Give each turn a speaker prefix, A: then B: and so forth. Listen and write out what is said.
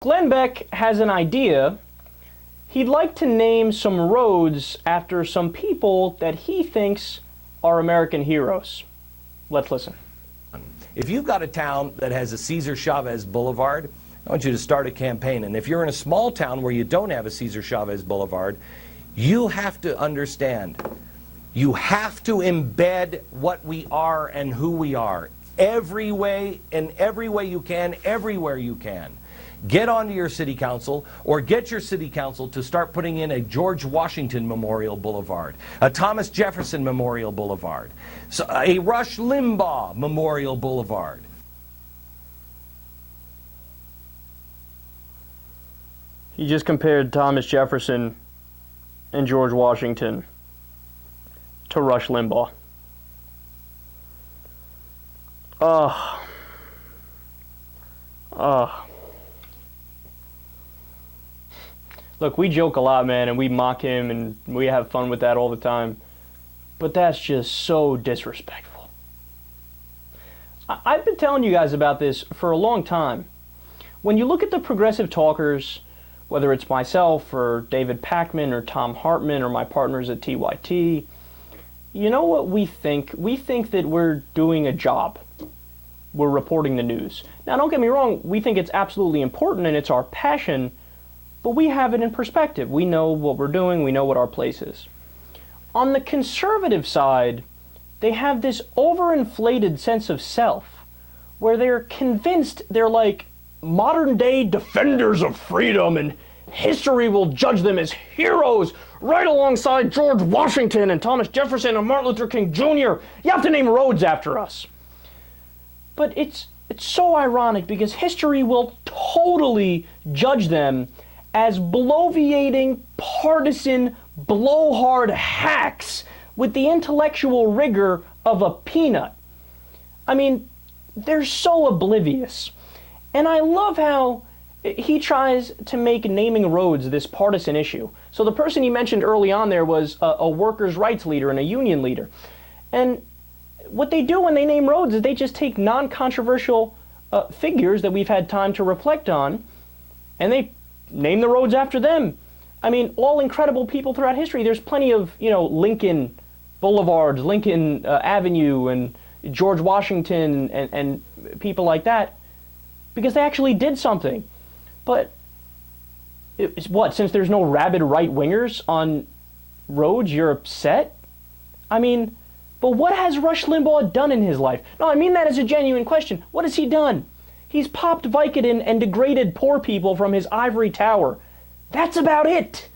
A: Glenn Beck has an idea. He'd like to name some roads after some people that he thinks are American heroes. Let's listen.
B: If you've got a town that has a Cesar Chavez Boulevard, I want you to start a campaign. And if you're in a small town where you don't have a Cesar Chavez Boulevard, you have to understand, you have to embed what we are and who we are. Every way, in every way you can, everywhere you can. Get onto your city council, or get your city council to start putting in a George Washington Memorial Boulevard, a Thomas Jefferson Memorial Boulevard, so a Rush Limbaugh Memorial Boulevard.
A: He just compared Thomas Jefferson and George Washington to Rush Limbaugh. Look, we joke a lot, man, and we mock him, and we have fun with that all the time. But that's just so disrespectful. I've been telling you guys about this for a long time. When you look at the progressive talkers, whether it's myself or David Pakman or Tom Hartman or my partners at TYT, you know what we think? We think that we're doing a job. We're reporting the news. Now, don't get me wrong, we think it's absolutely important and it's our passion, but we have it in perspective. We know what we're doing, we know what our place is. On the conservative side, they have this overinflated sense of self, where they're convinced they're like modern-day defenders of freedom, and history will judge them as heroes right alongside George Washington and Thomas Jefferson and Martin Luther King Jr. You have to name roads after us. But it's so ironic, because history will totally judge them as bloviating, partisan, blowhard hacks with the intellectual rigor of a peanut. I mean, they're so oblivious. And I love how he tries to make naming roads this partisan issue. So the person he mentioned early on there was a workers' rights leader and a union leader. And what they do when they name roads is they just take non-controversial figures that we've had time to reflect on, and they name the roads after them. I mean, all incredible people throughout history. There's plenty of, Lincoln Boulevards, Lincoln Avenue, and George Washington, and people like that, because they actually did something. But it's what, since there's no rabid right-wingers on roads, you're upset? I mean, but what has Rush Limbaugh done in his life? No, I mean that as a genuine question. What has he done? He's popped Vicodin and degraded poor people from his ivory tower. That's about it.